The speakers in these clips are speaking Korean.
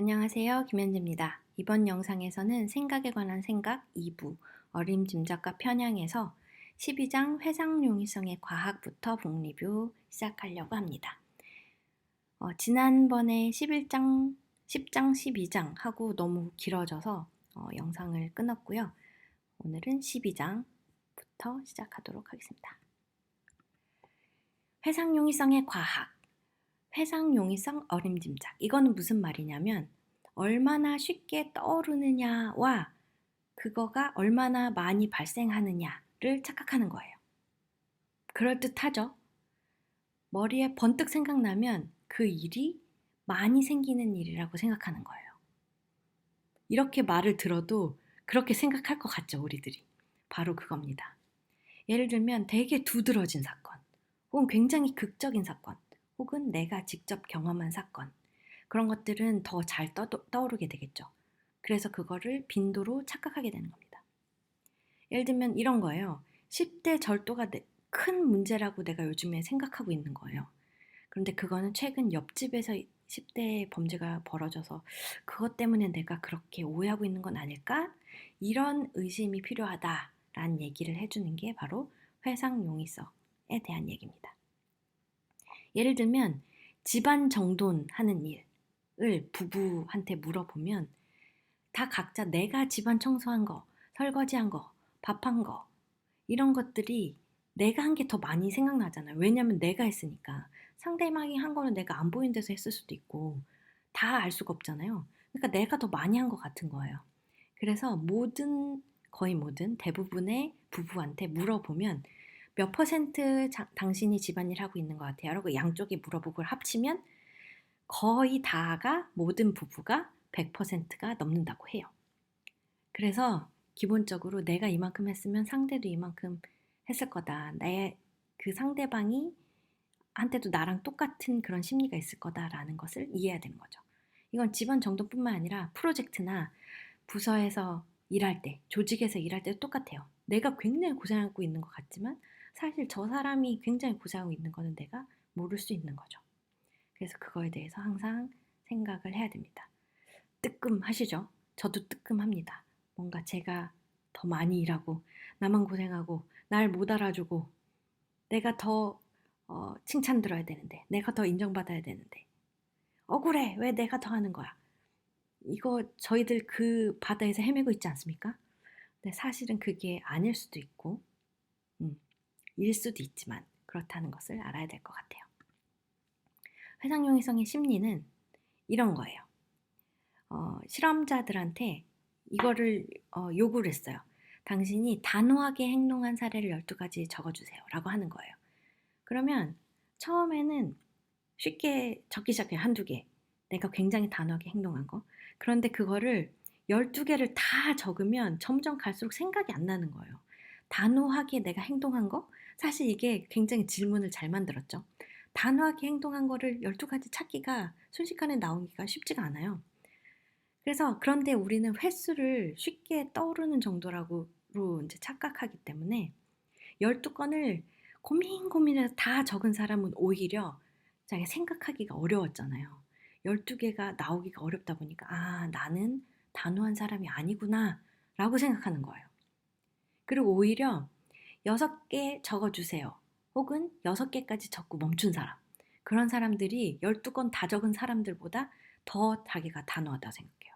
안녕하세요. 김현지입니다. 이번 영상에서는 생각에 관한 생각 2부 어림짐작과 편향에서 12장 회상용이성의 과학부터 복리뷰 시작하려고 합니다. 지난번에 11장, 10장, 12장 하고 너무 길어져서 영상을 끊었고요. 오늘은 12장부터 시작하도록 하겠습니다. 회상용이성의 과학, 회상용이성 어림짐작. 이거는 무슨 말이냐면 얼마나 쉽게 떠오르느냐와 그거가 얼마나 많이 발생하느냐를 착각하는 거예요. 그럴듯하죠? 머리에 번뜩 생각나면 그 일이 많이 생기는 일이라고 생각하는 거예요. 이렇게 말을 들어도 그렇게 생각할 것 같죠, 우리들이. 바로 그겁니다. 예를 들면 되게 두드러진 사건, 혹은 굉장히 극적인 사건, 혹은 내가 직접 경험한 사건, 그런 것들은 더 잘 떠오르게 되겠죠. 그래서 그거를 빈도로 착각하게 되는 겁니다. 예를 들면 이런 거예요. 10대 절도가 큰 문제라고 내가 요즘에 생각하고 있는 거예요. 그런데 그거는 최근 옆집에서 10대 범죄가 벌어져서 그것 때문에 내가 그렇게 오해하고 있는 건 아닐까? 이런 의심이 필요하다라는 얘기를 해주는 게 바로 회상용이성에 대한 얘기입니다. 예를 들면 집안 정돈하는 일을 부부한테 물어보면 다 각자 내가 집안 청소한 거, 설거지한 거, 밥한 거 이런 것들이 내가 한 게 더 많이 생각나잖아요. 왜냐면 내가 했으니까. 상대방이 한 거는 내가 안 보이는 데서 했을 수도 있고 다 알 수가 없잖아요. 그러니까 내가 더 많이 한 것 같은 거예요. 그래서 거의 모든 대부분의 부부한테 물어보면 몇 퍼센트 당신이 집안일 하고 있는 것 같아요? 라고 양쪽에 물어보고 그걸 합치면 거의 다가 모든 부부가 100%가 넘는다고 해요. 그래서 기본적으로 내가 이만큼 했으면 상대도 이만큼 했을 거다. 그 상대방이 한테도 나랑 똑같은 그런 심리가 있을 거다라는 것을 이해해야 되는 거죠. 이건 집안 정돈뿐만 아니라 프로젝트나 부서에서 일할 때, 조직에서 일할 때도 똑같아요. 내가 굉장히 고생하고 있는 것 같지만 사실 저 사람이 굉장히 고생하고 있는 거는 내가 모를 수 있는 거죠. 그래서 그거에 대해서 항상 생각을 해야 됩니다. 뜨끔하시죠? 저도 뜨끔합니다. 뭔가 제가 더 많이 일하고 나만 고생하고 날 못 알아주고 내가 더 칭찬 들어야 되는데 내가 더 인정받아야 되는데 억울해 왜 내가 더 하는 거야 이거 저희들 그 바다에서 헤매고 있지 않습니까? 근데 사실은 그게 아닐 수도 있고 일 수도 있지만 그렇다는 것을 알아야 될 것 같아요. 회상용이성의 심리는 이런 거예요. 실험자들한테 이거를 요구를 했어요. 당신이 단호하게 행동한 사례를 12가지 적어주세요. 라고 하는 거예요. 그러면 처음에는 쉽게 적기 시작해요. 한두 개. 내가 굉장히 단호하게 행동한 거. 그런데 그거를 12개를 다 적으면 점점 갈수록 생각이 안 나는 거예요. 단호하게 내가 행동한 거? 사실 이게 굉장히 질문을 잘 만들었죠. 단호하게 행동한 거를 12가지 찾기가 순식간에 나오기가 쉽지가 않아요. 그래서 그런데 우리는 횟수를 쉽게 떠오르는 정도라고 이제 착각하기 때문에 12건을 고민해서 다 적은 사람은 오히려 자기가 생각하기가 어려웠잖아요. 12개가 나오기가 어렵다 보니까 아, 나는 단호한 사람이 아니구나 라고 생각하는 거예요. 그리고 오히려 6개 적어주세요. 혹은 6개까지 적고 멈춘 사람. 그런 사람들이 12건 다 적은 사람들보다 더 자기가 단호하다고 생각해요.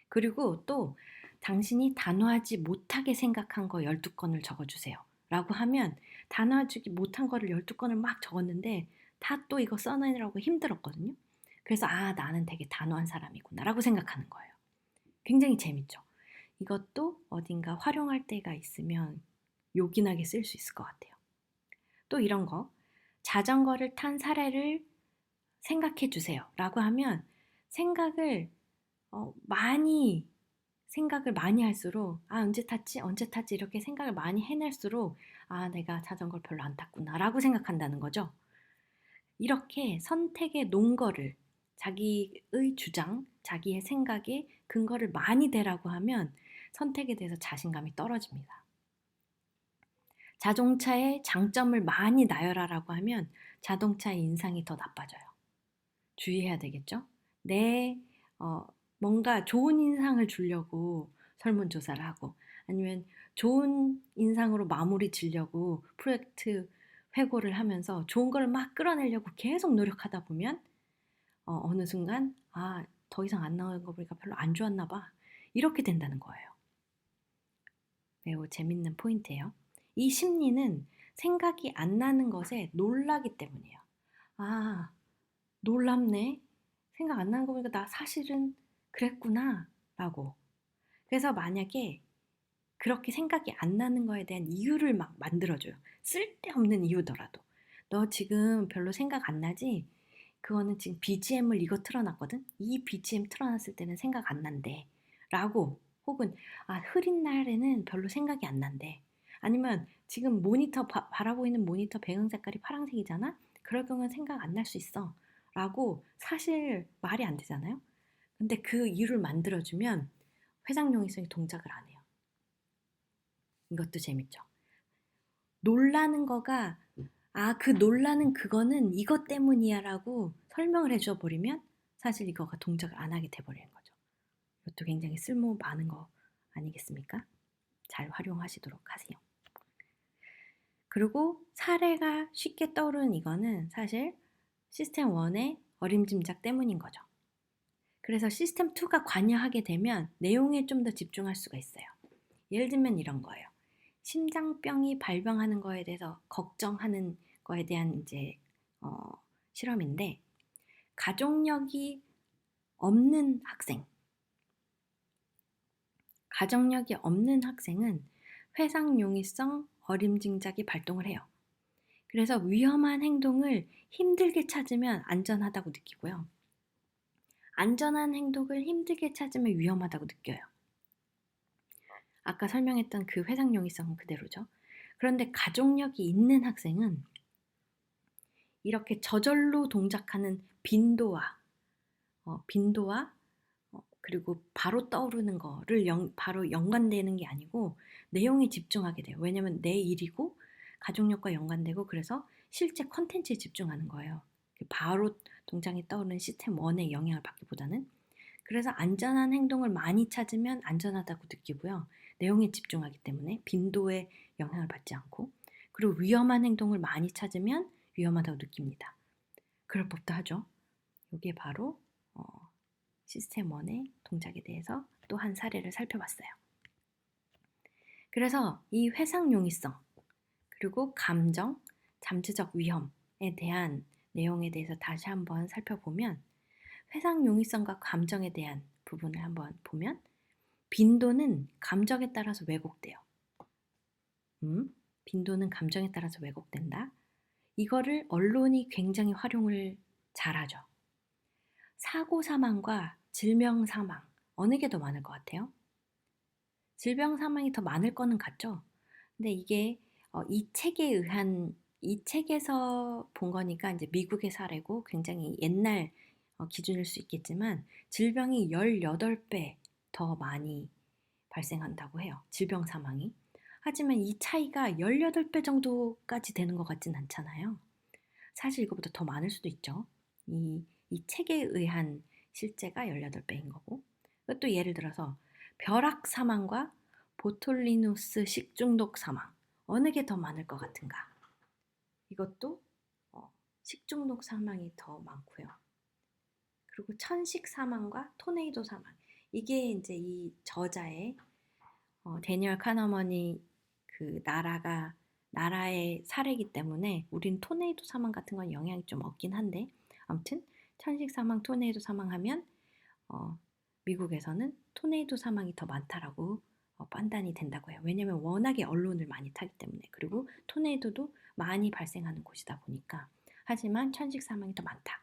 그리고 또 당신이 단호하지 못하게 생각한 거 12건을 적어주세요. 라고 하면 단호하지 못한 거를 12건을 막 적었는데 다 또 이거 써내느라고 힘들었거든요. 그래서 아, 나는 되게 단호한 사람이구나 라고 생각하는 거예요. 굉장히 재밌죠. 이것도 어딘가 활용할 때가 있으면 요긴하게 쓸 수 있을 것 같아요. 또 이런 거, 자전거를 탄 사례를 생각해 주세요. 라고 하면 생각을 많이 할수록 아, 언제 탔지 이렇게 생각을 많이 해낼수록 아, 내가 자전거를 별로 안 탔구나 라고 생각한다는 거죠. 이렇게 선택의 논거를 자기의 주장, 자기의 생각에 근거를 많이 대라고 하면 선택에 대해서 자신감이 떨어집니다. 자동차의 장점을 많이 나열하라고 하면 자동차의 인상이 더 나빠져요. 주의해야 되겠죠? 내 뭔가 좋은 인상을 주려고 설문조사를 하고 아니면 좋은 인상으로 마무리 지려고 프로젝트 회고를 하면서 좋은 걸 막 끌어내려고 계속 노력하다 보면 어느 순간 더 이상 안 나오는 거 보니까 별로 안 좋았나 봐. 이렇게 된다는 거예요. 매우 재밌는 포인트예요. 이 심리는 생각이 안 나는 것에 놀라기 때문이에요. 아, 놀랍네. 생각 안 나는 거 보니까 나 사실은 그랬구나. 라고. 그래서 만약에 그렇게 생각이 안 나는 거에 대한 이유를 막 만들어줘요. 쓸데없는 이유더라도. 너 지금 별로 생각 안 나지? 그거는 지금 BGM을 이거 틀어놨거든? 이 BGM 틀어놨을 때는 생각 안 난대. 라고. 혹은, 흐린 날에는 별로 생각이 안 난대. 아니면 지금 모니터, 바라보고 있는 모니터 배경 색깔이 파란색이잖아? 그럴 경우는 생각 안 날 수 있어. 라고 사실 말이 안 되잖아요? 근데 그 이유를 만들어주면 회상용이성이 동작을 안 해요. 이것도 재밌죠. 놀라는 거가 그 놀라는 그거는 이것 때문이야 라고 설명을 해줘 버리면 사실 이거가 동작을 안 하게 돼버리는 거죠. 이것도 굉장히 쓸모 많은 거 아니겠습니까? 잘 활용하시도록 하세요. 그리고 사례가 쉽게 떠오르는 이거는 사실 시스템 1의 어림짐작 때문인 거죠. 그래서 시스템 2가 관여하게 되면 내용에 좀 더 집중할 수가 있어요. 예를 들면 이런 거예요. 심장병이 발병하는 거에 대해서 걱정하는 거에 대한 이제 실험인데 가족력이 없는 학생, 가족력이 없는 학생은 회상용이성 어림짐작이 발동을 해요. 그래서 위험한 행동을 힘들게 찾으면 안전하다고 느끼고요. 안전한 행동을 힘들게 찾으면 위험하다고 느껴요. 아까 설명했던 그 회상용이성은 그대로죠. 그런데 가족력이 있는 학생은 이렇게 저절로 동작하는 빈도와 그리고 바로 떠오르는 거를 바로 연관되는 게 아니고 내용에 집중하게 돼요. 왜냐면 내 일이고 가족력과 연관되고 그래서 실제 컨텐츠에 집중하는 거예요. 바로 동작이 떠오르는 시스템 1의 영향을 받기보다는. 그래서 안전한 행동을 많이 찾으면 안전하다고 느끼고요. 내용에 집중하기 때문에 빈도에 영향을 받지 않고 그리고 위험한 행동을 많이 찾으면 위험하다고 느낍니다. 그럴 법도 하죠. 이게 바로 시스템 1의 동작에 대해서 또 한 사례를 살펴봤어요. 그래서 이 회상용이성 그리고 감정, 잠재적 위험에 대한 내용에 대해서 다시 한번 살펴보면 회상용이성과 감정에 대한 부분을 한번 보면 빈도는 감정에 따라서 왜곡돼요. 빈도는 감정에 따라서 왜곡된다. 이거를 언론이 굉장히 활용을 잘하죠. 사고 사망과 질병 사망 어느 게 더 많을 것 같아요? 질병 사망이 더 많을 거는 같죠. 근데 이게 이 책에서 본 거니까 이제 미국의 사례고 굉장히 옛날 기준일 수 있겠지만 질병이 18배 더 많이 발생한다고 해요. 질병 사망이. 하지만 이 차이가 18배 정도까지 되는 것 같진 않잖아요. 사실 이거보다 더 많을 수도 있죠. 이 책에 의한 실제가 18배인 거고. 또 예를 들어서 벼락 사망과 보톨리누스 식중독 사망 어느 게 더 많을 것 같은가? 이것도 식중독 사망이 더 많고요. 그리고 천식 사망과 토네이도 사망 이게 이제 이 저자의 데니얼 카너먼이 그 나라의 사례이기 때문에 우린 토네이도 사망 같은 건 영향이 좀 없긴 한데 아무튼 천식 사망, 토네이도 사망하면 미국에서는 토네이도 사망이 더 많다라고 판단이 된다고 해요. 왜냐면 워낙에 언론을 많이 타기 때문에 그리고 토네이도도 많이 발생하는 곳이다 보니까 하지만 천식 사망이 더 많다.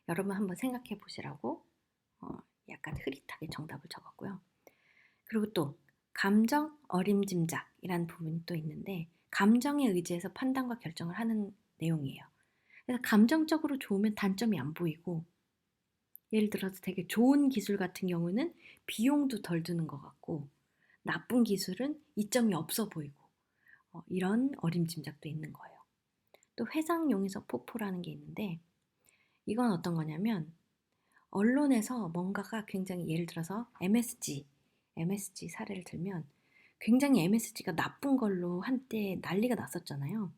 여러분 한번 생각해 보시라고 약간 흐릿하게 정답을 적었고요. 그리고 또 감정 어림짐작이라는 부분이 또 있는데 감정에 의지해서 판단과 결정을 하는 내용이에요. 그래서 감정적으로 좋으면 단점이 안 보이고 예를 들어서 되게 좋은 기술 같은 경우는 비용도 덜 드는 것 같고 나쁜 기술은 이점이 없어 보이고 이런 어림짐작도 있는 거예요. 또 회상용의석 폭포라는 게 있는데 이건 어떤 거냐면 언론에서 뭔가가 굉장히 예를 들어서 MSG 사례를 들면 굉장히 MSG가 나쁜 걸로 한때 난리가 났었잖아요.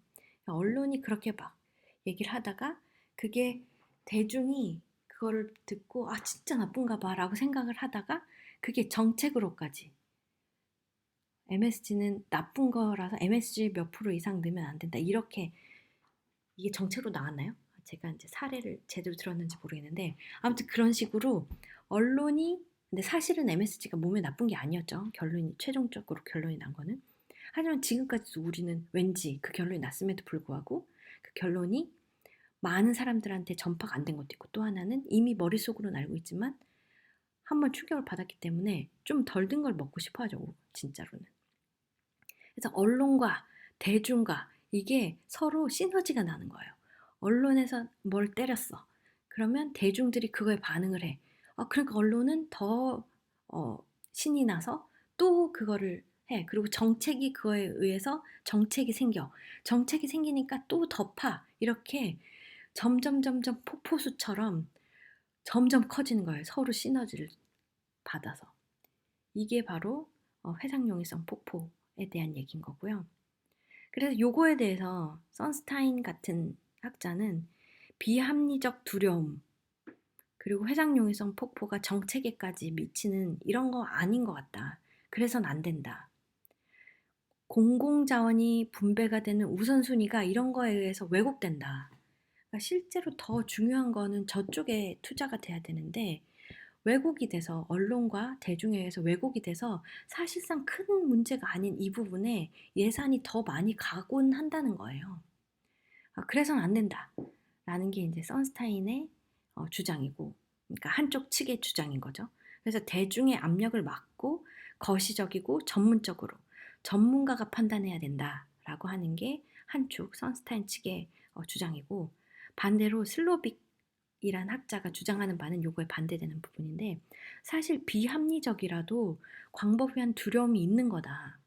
언론이 그렇게 막 얘기를 하다가 그게 대중이 그거를 듣고 아 진짜 나쁜가 봐라고 생각을 하다가 그게 정책으로까지 MSG는 나쁜 거라서 MSG 몇 프로 이상 넣으면 안 된다. 이렇게 이게 정책으로 나왔나요? 제가 이제 사례를 제대로 들었는지 모르겠는데 아무튼 그런 식으로 언론이 근데 사실은 MSG가 몸에 나쁜 게 아니었죠. 결론이 최종적으로 결론이 난 거는. 하지만 지금까지도 우리는 왠지 그 결론이 났음에도 불구하고 그 결론이 많은 사람들한테 전파가 안 된 것도 있고 또 하나는 이미 머릿속으로는 알고 있지만 한번 충격을 받았기 때문에 좀 덜 든 걸 먹고 싶어 하죠. 진짜로는. 그래서 언론과 대중과 이게 서로 시너지가 나는 거예요. 언론에서 뭘 때렸어. 그러면 대중들이 그거에 반응을 해. 그러니까 언론은 더 신이 나서 또 그거를 해. 그리고 정책이 그거에 의해서 정책이 생겨. 정책이 생기니까 또 더 파. 이렇게 점점 폭포수처럼 점점 커지는 거예요. 서로 시너지를 받아서. 이게 바로 회상용이성 폭포에 대한 얘기인 거고요. 그래서 요거에 대해서 선스타인 같은 학자는 비합리적 두려움 그리고 회상용이성 폭포가 정책에까지 미치는 이런 거 아닌 것 같다. 그래서는 안 된다. 공공자원이 분배가 되는 우선순위가 이런 거에 의해서 왜곡된다. 그러니까 실제로 더 중요한 거는 저쪽에 투자가 돼야 되는데 왜곡이 돼서 언론과 대중에 의해서 왜곡이 돼서 사실상 큰 문제가 아닌 이 부분에 예산이 더 많이 가곤 한다는 거예요. 그래서는 안 된다. 라는 게 이제 선스타인의 주장이고, 그러니까 한쪽 측의 주장인 거죠. 그래서 대중의 압력을 막고 거시적이고 전문적으로 전문가가 판단해야 된다라고 하는 게 한쪽 선스타인 측의 주장이고, 반대로 슬로빅이란 학자가 주장하는 바는 요거에 반대되는 부분인데 사실 비합리적이라도 광범위한 두려움이 있는 거다.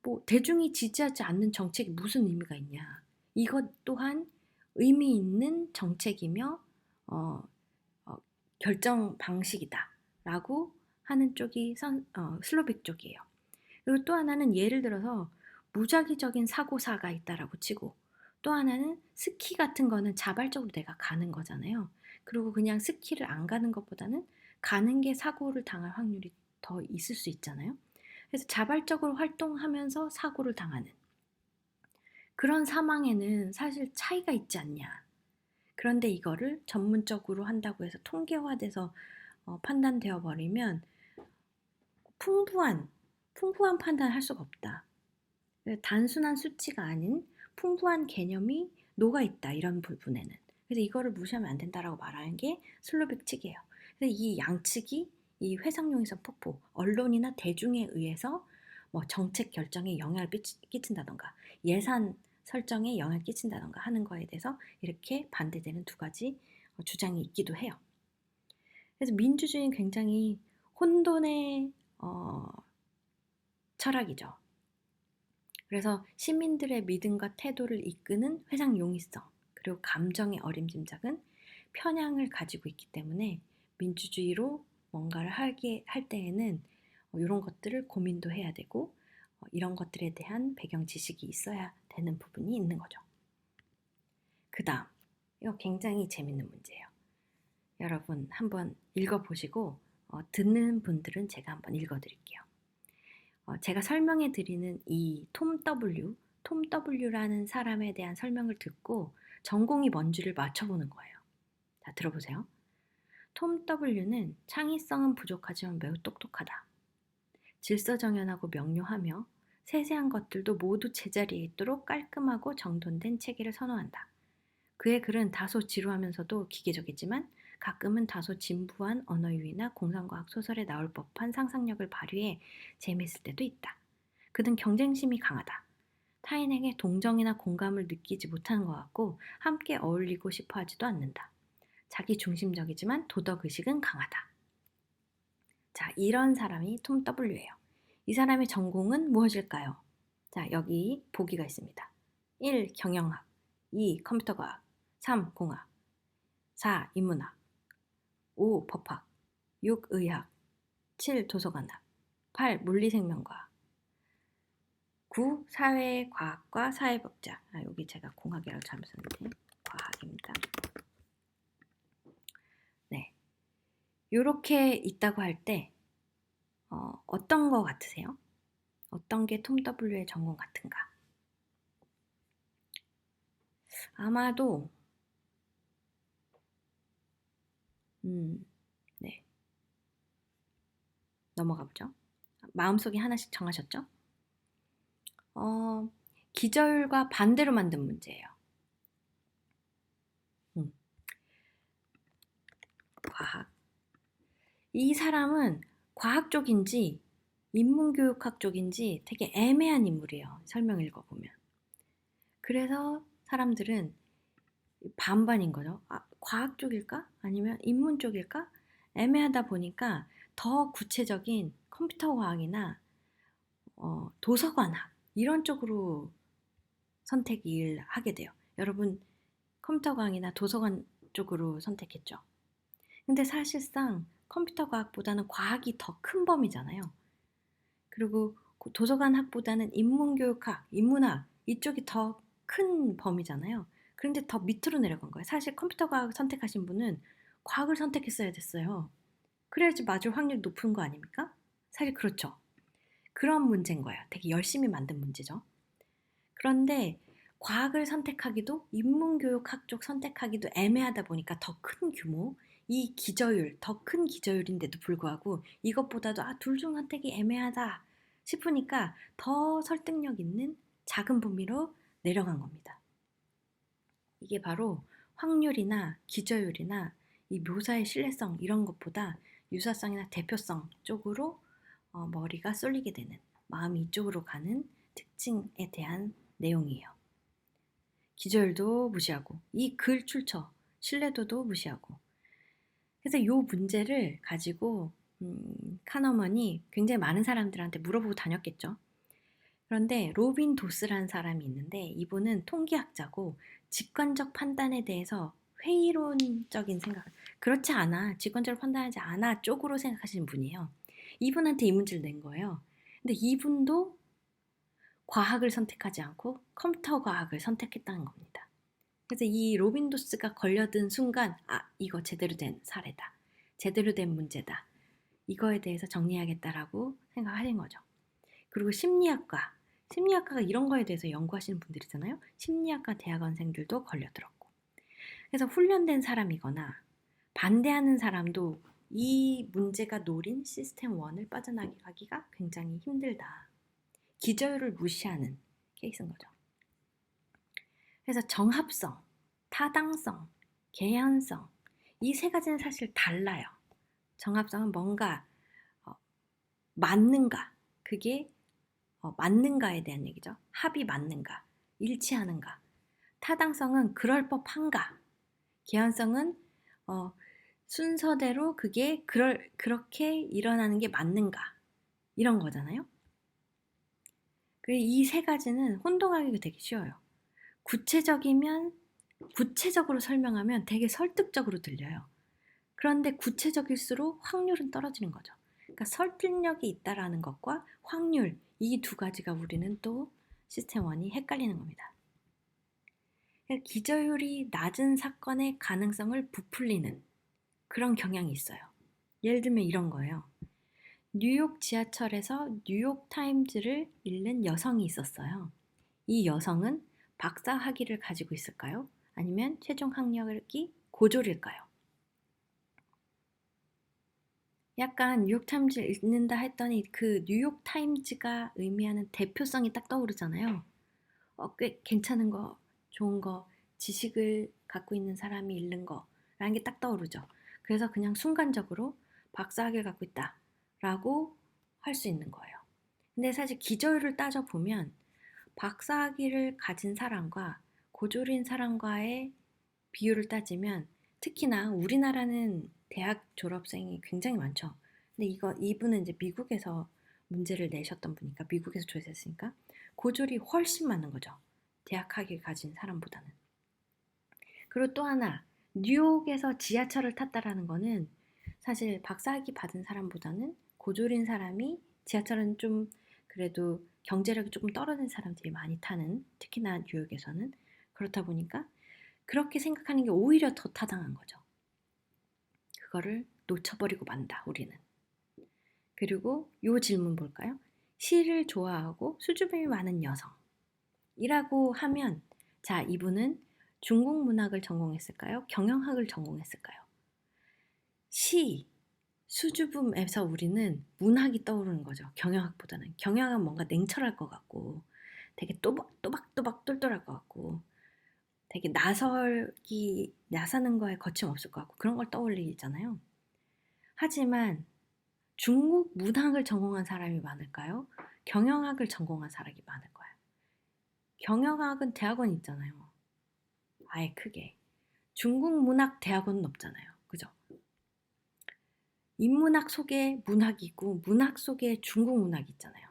뭐 대중이 지지하지 않는 정책이 무슨 의미가 있냐. 이것 또한 의미 있는 정책이며 어, 결정 방식이다라고 하는 쪽이 슬로빅 쪽이에요. 그리고 또 하나는 예를 들어서 무작위적인 사고사가 있다라고 치고 또 하나는 스키 같은 거는 자발적으로 내가 가는 거잖아요. 그리고 그냥 스키를 안 가는 것보다는 가는 게 사고를 당할 확률이 더 있을 수 있잖아요. 그래서 자발적으로 활동하면서 사고를 당하는 그런 사망에는 사실 차이가 있지 않냐. 그런데 이거를 전문적으로 한다고 해서 통계화돼서 판단되어 버리면 풍부한 판단을 할 수가 없다. 단순한 수치가 아닌 풍부한 개념이 녹아있다. 이런 부분에는. 그래서 이거를 무시하면 안 된다라고 말하는 게 슬로빅 측이에요. 그래서 이 양측이 이 회상용이성 폭포, 언론이나 대중에 의해서 뭐 정책 결정에 영향을 끼친다던가 예산 설정에 영향을 끼친다던가 하는 거에 대해서 이렇게 반대되는 두 가지 주장이 있기도 해요. 그래서 민주주의는 굉장히 혼돈의 철학이죠. 그래서 시민들의 믿음과 태도를 이끄는 회상 용이성 그리고 감정의 어림짐작은 편향을 가지고 있기 때문에 민주주의로 뭔가를 할 때에는 이런 것들을 고민도 해야 되고 이런 것들에 대한 배경 지식이 있어야 되는 부분이 있는 거죠. 그 다음 이거 굉장히 재밌는 문제예요. 여러분 한번 읽어보시고 듣는 분들은 제가 한번 읽어드릴게요. 제가 설명해 드리는 이 톰 W라는 사람에 대한 설명을 듣고 전공이 뭔지를 맞춰보는 거예요. 자, 들어보세요. 톰 W는 창의성은 부족하지만 매우 똑똑하다. 질서정연하고 명료하며 세세한 것들도 모두 제자리에 있도록 깔끔하고 정돈된 체계를 선호한다. 그의 글은 다소 지루하면서도 기계적이지만 가끔은 다소 진부한 언어유희나 공상과학 소설에 나올 법한 상상력을 발휘해 재미있을 때도 있다. 그는 경쟁심이 강하다. 타인에게 동정이나 공감을 느끼지 못하는 것 같고 함께 어울리고 싶어 하지도 않는다. 자기 중심적이지만 도덕의식은 강하다. 자, 이런 사람이 톰 W예요. 이 사람의 전공은 무엇일까요? 자, 여기 보기가 있습니다. 1. 경영학 2. 컴퓨터과학 3. 공학 4. 인문학 5. 법학 6. 의학 7. 도서관학 8. 물리생명과학 9. 사회과학과 사회법작. 여기 제가 공학이라고 잘못 썼는데 과학입니다. 네, 요렇게 있다고 할 때 어떤 거 같으세요? 어떤 게 톰 W의 전공 같은가? 아마도 네, 넘어가 보죠. 마음속에 하나씩 정하셨죠? 기저율과 반대로 만든 문제예요. 과학. 이 사람은 과학 쪽인지 인문교육학 쪽인지 되게 애매한 인물이에요. 설명 읽어보면. 그래서 사람들은 반반인 거죠. 과학 쪽일까? 아니면 인문 쪽일까? 애매하다 보니까 더 구체적인 컴퓨터 과학이나 도서관학 이런 쪽으로 선택을 하게 돼요. 여러분 컴퓨터 과학이나 도서관 쪽으로 선택했죠. 근데 사실상 컴퓨터 과학보다는 과학이 더 큰 범위잖아요. 그리고 도서관 학보다는 인문교육학, 인문학 이쪽이 더 큰 범위잖아요. 그런데 더 밑으로 내려간 거예요. 사실 컴퓨터 과학 선택하신 분은 과학을 선택했어야 됐어요. 그래야지 맞을 확률이 높은 거 아닙니까? 사실 그렇죠. 그런 문제인 거예요. 되게 열심히 만든 문제죠. 그런데 과학을 선택하기도 인문교육학 쪽 선택하기도 애매하다 보니까 더 큰 규모, 이 기저율, 더 큰 기저율인데도 불구하고 이것보다도 둘 중 선택이 애매하다 싶으니까 더 설득력 있는 작은 범위로 내려간 겁니다. 이게 바로 확률이나 기저율이나 이 묘사의 신뢰성 이런 것보다 유사성이나 대표성 쪽으로 머리가 쏠리게 되는, 마음이 이쪽으로 가는 특징에 대한 내용이에요. 기저율도 무시하고 이 글 출처, 신뢰도도 무시하고. 그래서 이 문제를 가지고 카너먼이 굉장히 많은 사람들한테 물어보고 다녔겠죠. 그런데 로빈 도스라는 사람이 있는데 이분은 통계학자고 직관적 판단에 대해서 회의론적인 생각, 그렇지 않아, 직관적으로 판단하지 않아 쪽으로 생각하시는 분이에요. 이분한테 이 문제를 낸 거예요. 근데 이분도 과학을 선택하지 않고 컴퓨터 과학을 선택했다는 겁니다. 그래서 이 로빈 도스가 걸려든 순간 이거 제대로 된 사례다. 제대로 된 문제다. 이거에 대해서 정리하겠다라고 생각하신 거죠. 그리고 심리학과가 이런 거에 대해서 연구하시는 분들이잖아요. 심리학과 대학원생들도 걸려들었고. 그래서 훈련된 사람이거나 반대하는 사람도 이 문제가 노린 시스템 1을 빠져나가기가 굉장히 힘들다. 기저율을 무시하는 케이스인 거죠. 그래서 정합성, 타당성, 개연성 이 세 가지는 사실 달라요. 정합성은 뭔가 맞는가, 그게 맞는가에 대한 얘기죠. 합이 맞는가, 일치하는가. 타당성은 그럴 법한가. 개연성은 순서대로 그게 그렇게 일어나는 게 맞는가. 이런 거잖아요. 이 세 가지는 혼동하기가 되게 쉬워요. 구체적으로 설명하면 되게 설득적으로 들려요. 그런데 구체적일수록 확률은 떨어지는 거죠. 그러니까 설득력이 있다라는 것과 확률, 이 두 가지가 우리는 또 시스템 1이 헷갈리는 겁니다. 기저율이 낮은 사건의 가능성을 부풀리는 그런 경향이 있어요. 예를 들면 이런 거예요. 뉴욕 지하철에서 뉴욕 타임즈를 읽는 여성이 있었어요. 이 여성은 박사 학위를 가지고 있을까요? 아니면 최종 학력이 고졸일까요? 약간 뉴욕타임즈를 읽는다 했더니 그 뉴욕타임즈가 의미하는 대표성이 딱 떠오르잖아요. 꽤 괜찮은 거, 좋은 거, 지식을 갖고 있는 사람이 읽는 거라는 게 딱 떠오르죠. 그래서 그냥 순간적으로 박사학위를 갖고 있다 라고 할 수 있는 거예요. 근데 사실 기저율을 따져보면 박사학위를 가진 사람과 고졸인 사람과의 비율을 따지면 특히나 우리나라는 대학 졸업생이 굉장히 많죠. 근데 이분은 이제 미국에서 문제를 내셨던 분이니까 미국에서 조사했으니까 고졸이 훨씬 많은 거죠. 대학 학위를 가진 사람보다는. 그리고 또 하나 뉴욕에서 지하철을 탔다라는 거는 사실 박사학위 받은 사람보다는 고졸인 사람이 지하철은 좀 그래도 경제력이 조금 떨어진 사람들이 많이 타는, 특히나 뉴욕에서는 그렇다 보니까 그렇게 생각하는 게 오히려 더 타당한 거죠. 그거를 놓쳐버리고 만다, 우리는. 그리고 요 질문 볼까요? 시를 좋아하고 수줍음이 많은 여성이라고 하면, 자, 이분은 중국 문학을 전공했을까요? 경영학을 전공했을까요? 시, 수줍음에서 우리는 문학이 떠오르는 거죠. 경영학보다는. 경영학은 뭔가 냉철할 것 같고 되게 또박또박 똘똘할 것 같고 되게 나서는 거에 거침없을 것 같고 그런 걸 떠올리잖아요. 하지만 중국 문학을 전공한 사람이 많을까요? 경영학을 전공한 사람이 많을까요? 경영학은 대학원 있잖아요. 아예 크게. 중국 문학 대학원은 없잖아요. 그죠? 인문학 속에 문학이 있고 문학 속에 중국 문학이 있잖아요.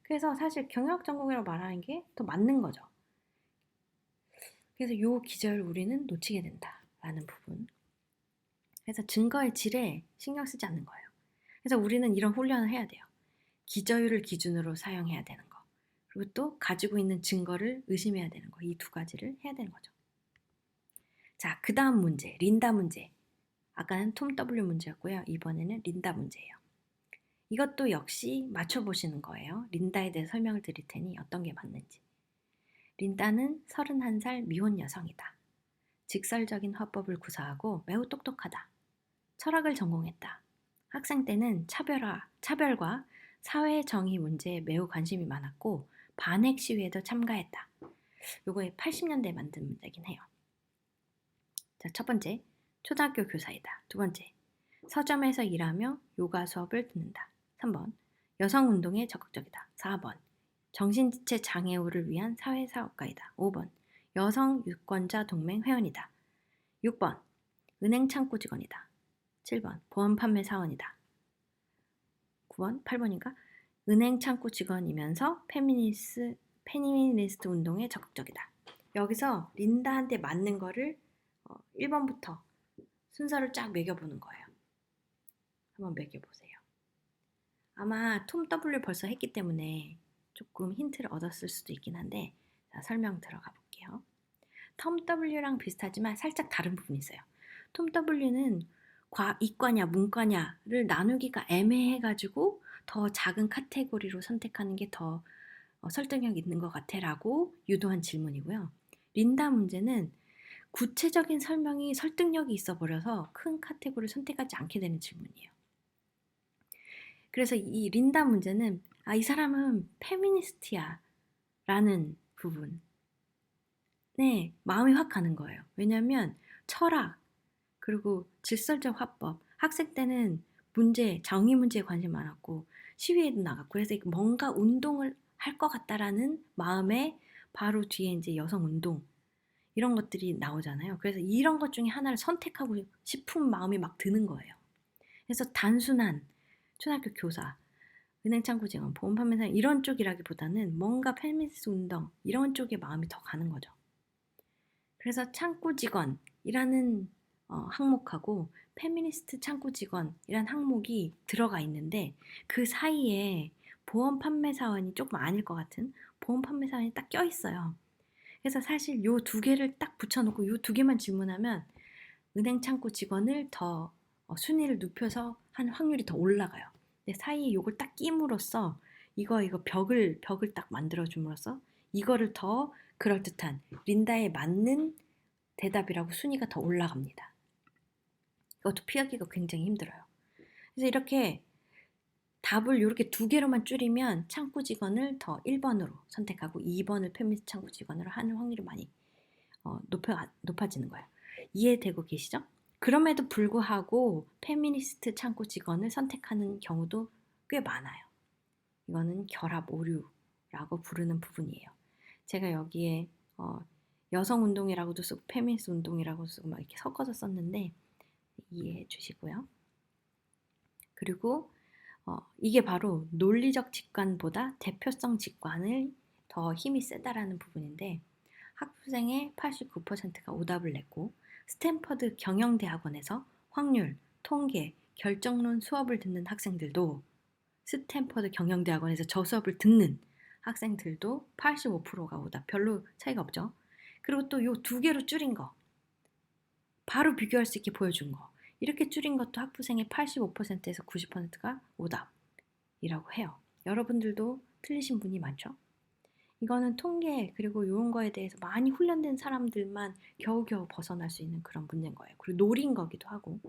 그래서 사실 경영학 전공이라고 말하는 게 더 맞는 거죠. 그래서 요 기저를 우리는 놓치게 된다라는 부분. 그래서 증거의 질에 신경 쓰지 않는 거예요. 그래서 우리는 이런 훈련을 해야 돼요. 기저율을 기준으로 사용해야 되는 거. 그리고 또 가지고 있는 증거를 의심해야 되는 거. 이 두 가지를 해야 되는 거죠. 자, 그 다음 문제, 린다 문제. 아까는 톰 W 문제였고요. 이번에는 린다 문제예요. 이것도 역시 맞춰보시는 거예요. 린다에 대해 설명을 드릴 테니 어떤 게 맞는지. 린다는 31살 미혼 여성이다. 직설적인 화법을 구사하고 매우 똑똑하다. 철학을 전공했다. 학생 때는 차별과 사회 정의 문제에 매우 관심이 많았고 반핵 시위에도 참가했다. 요거에 80년대에 만든 문제긴 해요. 자, 첫 번째, 초등학교 교사이다. 두 번째, 서점에서 일하며 요가 수업을 듣는다. 3번, 여성운동에 적극적이다. 4번, 정신지체 장애우를 위한 사회사업가이다. 5번, 여성유권자 동맹 회원이다. 6번, 은행 창구 직원이다. 7번, 보험 판매 사원이다. 9번, 8번인가? 은행 창구 직원이면서 페미니스트 운동에 적극적이다. 여기서 린다한테 맞는 거를 1번부터 순서를 쫙 매겨보는 거예요. 한번 매겨보세요. 아마 톰 W 벌써 했기 때문에 조금 힌트를 얻었을 수도 있긴 한데, 자, 설명 들어가 볼게요. 톰 W랑 비슷하지만 살짝 다른 부분이 있어요. 톰 W는 이과냐 문과냐를 나누기가 애매해가지고 더 작은 카테고리로 선택하는 게 더 설득력 있는 것 같아 라고 유도한 질문이고요. 린다 문제는 구체적인 설명이 설득력이 있어 버려서 큰 카테고리를 선택하지 않게 되는 질문이에요. 그래서 이 린다 문제는 이 사람은 페미니스트야 라는 부분. 네, 마음이 확 가는 거예요. 왜냐하면 철학, 그리고 질서적 화법, 학생 때는 정의 문제에 관심 많았고 시위에도 나갔고 그래서 뭔가 운동을 할 것 같다라는 마음에 바로 뒤에 이제 여성 운동 이런 것들이 나오잖아요. 그래서 이런 것 중에 하나를 선택하고 싶은 마음이 막 드는 거예요. 그래서 단순한 초등학교 교사, 은행 창구 직원, 보험 판매사 이런 쪽이라기보다는 뭔가 페미니스트 운동 이런 쪽에 마음이 더 가는 거죠. 그래서 창구 직원이라는 항목하고 페미니스트 창구 직원이라는 항목이 들어가 있는데 그 사이에 보험 판매 사원이 조금 아닐 것 같은 보험 판매 사원이 딱 껴있어요. 그래서 사실 요 두 개를 딱 붙여놓고 요 두 개만 질문하면 은행 창구 직원을 더 순위를 눕혀서 한 확률이 더 올라가요. 근데 사이에 요걸 딱 끼므로써 이거 벽을 딱 만들어 줌으로써 이거를 더 그럴듯한 린다에 맞는 대답이라고 순위가 더 올라갑니다. 이것도 피하기가 굉장히 힘들어요. 그래서 이렇게 답을 이렇게 두 개로만 줄이면 창구 직원을 더 1번으로 선택하고 2번을 페미니스트 창구 직원으로 하는 확률이 많이 높아지는 거예요. 이해되고 계시죠? 그럼에도 불구하고 페미니스트 창구 직원을 선택하는 경우도 꽤 많아요. 이거는 결합 오류라고 부르는 부분이에요. 제가 여기에 여성 운동이라고도 쓰고 페미니스트 운동이라고 쓰고 막 이렇게 섞어서 썼는데 이해해 주시고요. 그리고 이게 바로 논리적 직관보다 대표성 직관을 더 힘이 세다라는 부분인데 학부생의 89%가 오답을 냈고 스탠퍼드 경영대학원에서 확률, 통계, 결정론 수업을 듣는 학생들도 스탠퍼드 경영대학원에서 저 수업을 듣는 학생들도 85%가 오답. 별로 차이가 없죠. 그리고 또 요 두 개로 줄인 거. 바로 비교할 수 있게 보여준 거. 이렇게 줄인 것도 학부생의 85%에서 90%가 오답이라고 해요. 여러분들도 틀리신 분이 많죠? 이거는 통계 그리고 이런 거에 대해서 많이 훈련된 사람들만 겨우겨우 벗어날 수 있는 그런 문제인 거예요. 그리고 노린 거기도 하고.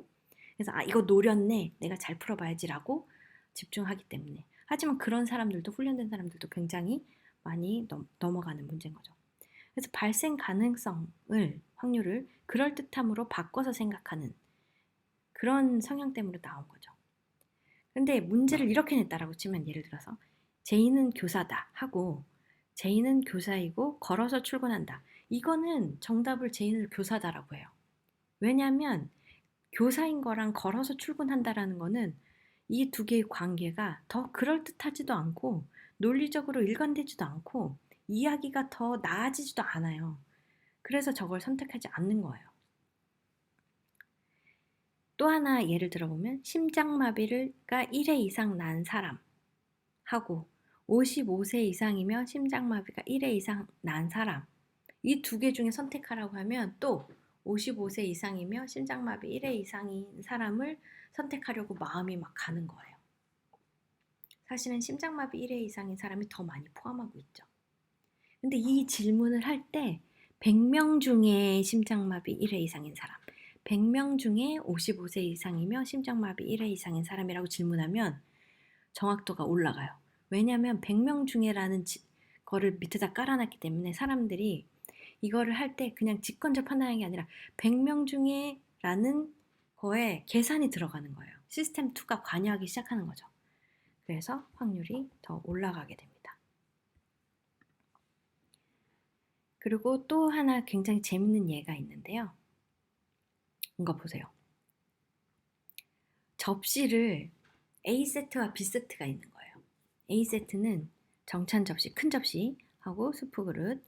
그래서 이거 노렸네. 내가 잘 풀어봐야지라고 집중하기 때문에. 하지만 그런 사람들도 훈련된 사람들도 굉장히 많이 넘어가는 문제인 거죠. 그래서 발생 가능성을 확률을 그럴듯함으로 바꿔서 생각하는 그런 성향 때문에 나온 거죠. 근데 문제를 이렇게 냈다라고 치면 예를 들어서 제이는 교사다 하고 제이는 교사이고 걸어서 출근한다. 이거는 정답을 제이는 교사다라고 해요. 왜냐하면 교사인 거랑 걸어서 출근한다라는 거는 이 두 개의 관계가 더 그럴듯하지도 않고 논리적으로 일관되지도 않고 이야기가 더 나아지지도 않아요. 그래서 저걸 선택하지 않는 거예요. 또 하나 예를 들어보면 심장마비가 1회 이상 난 사람하고 55세 이상이며 심장마비가 1회 이상 난 사람 이 두 개 중에 선택하라고 하면 또 55세 이상이며 심장마비 1회 이상인 사람을 선택하려고 마음이 막 가는 거예요. 사실은 심장마비 1회 이상인 사람이 더 많이 포함하고 있죠. 근데 이 질문을 할 때 100명 중에 심장마비 1회 이상인 사람 100명 중에 55세 이상이며 심장마비 1회 이상인 사람이라고 질문하면 정확도가 올라가요. 왜냐하면 100명 중에라는 거를 밑에다 깔아놨기 때문에 사람들이 이거를 할 때 그냥 직관적 판단하는 게 아니라 100명 중에 라는 거에 계산이 들어가는 거예요. 시스템 2가 관여하기 시작하는 거죠. 그래서 확률이 더 올라가게 됩니다. 그리고 또 하나 굉장히 재밌는 예가 있는데요. 이거 보세요. 접시를 A세트와 B세트가 있는 거예요. A세트는 정찬 접시, 큰 접시하고 스프 그릇,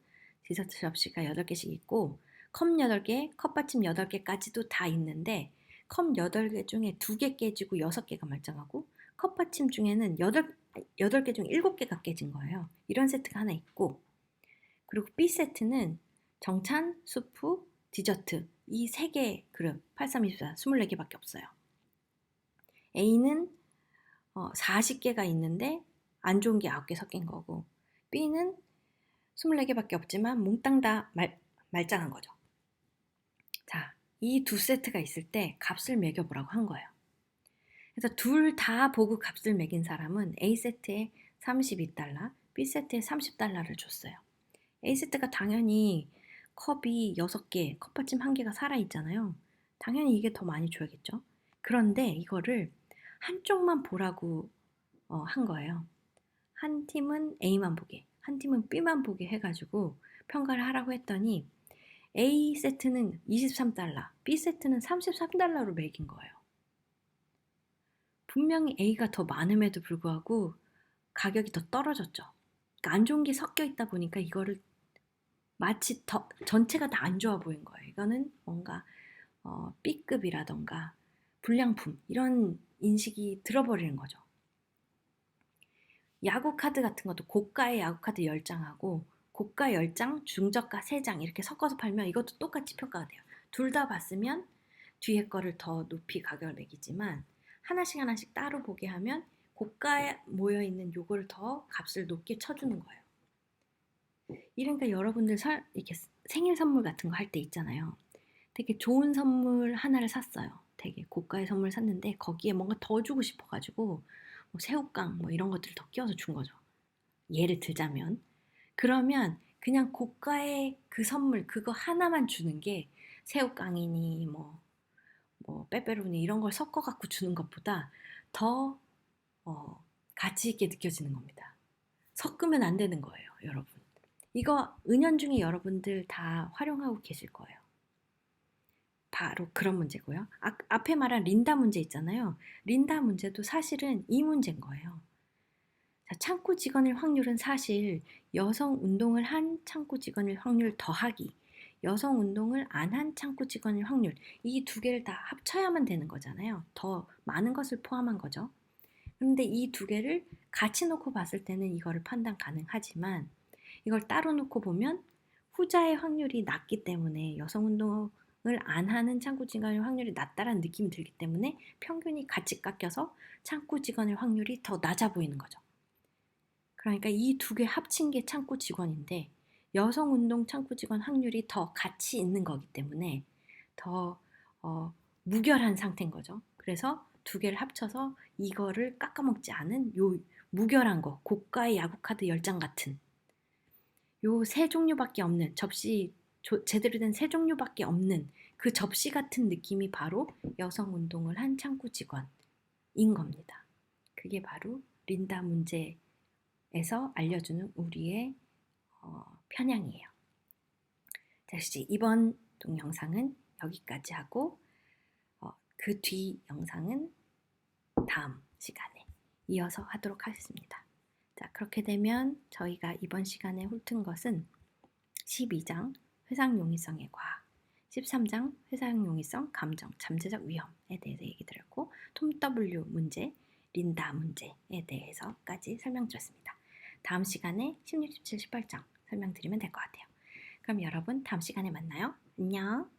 디저트 접시가 8개씩 있고 컵 8개, 컵받침 8개까지도 다 있는데 컵 8개 중에 2개 깨지고 6개가 말짱하고 컵받침 중에는 8개 중에 7개가 깨진 거예요. 이런 세트가 하나 있고 그리고 B세트는 정찬, 수프, 디저트 이 3개 그릇 8324 24개밖에 없어요. A는 40개가 있는데 안 좋은 게 9개 섞인 거고 B는 24개밖에 없지만 몽땅 다 말짱한 거죠. 자, 이 두 세트가 있을 때 값을 매겨보라고 한 거예요. 그래서 둘 다 보고 값을 매긴 사람은 A세트에 32달러, B세트에 30달러를 줬어요. A세트가 당연히 컵이 6개, 컵받침 1개가 살아있잖아요. 당연히 이게 더 많이 줘야겠죠. 그런데 이거를 한쪽만 보라고 한 거예요. 한 팀은 A만 보게, 한 팀은 B만 보게 해가지고 평가를 하라고 했더니 A세트는 23달러, B세트는 33달러로 매긴 거예요. 분명히 A가 더 많음에도 불구하고 가격이 더 떨어졌죠. 그러니까 안 좋은 게 섞여 있다 보니까 이거를 마치 전체가 다 안 좋아 보인 거예요. 이거는 뭔가 B급이라던가 불량품 이런 인식이 들어버리는 거죠. 야구 카드 같은 것도 고가의 야구 카드 10장하고 고가 10장, 중저가 3장 이렇게 섞어서 팔면 이것도 똑같이 평가가 돼요. 둘 다 봤으면 뒤에 거를 더 높이 가격을 매기지만 하나씩 하나씩 따로 보게 하면 고가에 모여있는 요거를 더 값을 높게 쳐주는 거예요. 이러니까 여러분들 이렇게 생일 선물 같은 거 할 때 있잖아요. 되게 좋은 선물 하나를 샀어요. 되게 고가의 선물 샀는데 거기에 뭔가 더 주고 싶어가지고 뭐 새우깡 뭐 이런 것들을 더 끼워서 준 거죠. 예를 들자면 그러면 그냥 고가의 그 선물 그거 하나만 주는 게 새우깡이니 뭐 빼빼로니 이런 걸 섞어 갖고 주는 것보다 더 가치 있게 느껴지는 겁니다. 섞으면 안 되는 거예요, 여러분. 이거 은연중에 여러분들 다 활용하고 계실 거예요. 바로 그런 문제고요. 앞에 말한 린다 문제 있잖아요. 린다 문제도 사실은 이 문제인 거예요. 자, 창구 직원일 확률은 사실 여성 운동을 한 창구 직원일 확률 더하기 여성 운동을 안 한 창구 직원의 확률, 이 두 개를 다 합쳐야만 되는 거잖아요. 더 많은 것을 포함한 거죠. 그런데 이 두 개를 같이 놓고 봤을 때는 이거를 판단 가능하지만 이걸 따로 놓고 보면 후자의 확률이 낮기 때문에 여성 운동을 안 하는 창구 직원의 확률이 낮다라는 느낌이 들기 때문에 평균이 같이 깎여서 창구 직원의 확률이 더 낮아 보이는 거죠. 그러니까 이 두 개 합친 게 창구 직원인데 여성 운동 창구 직원 확률이 더 같이 있는 거기 때문에 더 무결한 상태인 거죠. 그래서 두 개를 합쳐서 이거를 깎아먹지 않은 요 무결한 거, 고가의 야구 카드 10장 같은 요 세 종류밖에 없는 접시, 제대로 된 세 종류밖에 없는 그 접시 같은 느낌이 바로 여성 운동을 한 창구 직원인 겁니다. 그게 바로 린다 문제에서 알려주는 우리의 편향이에요. 자, 이번 동영상은 여기까지 하고 그 뒤 영상은 다음 시간에 이어서 하도록 하겠습니다. 자, 그렇게 되면 저희가 이번 시간에 훑은 것은 12장 회상 용이성의 과학, 13장 회상 용이성, 감정, 잠재적 위험에 대해서 얘기 드렸고 톰 W 문제, 린다 문제에 대해서까지 설명드렸습니다. 다음 시간에 16, 17, 18장 설명드리면 될 것 같아요. 그럼 여러분 다음 시간에 만나요. 안녕.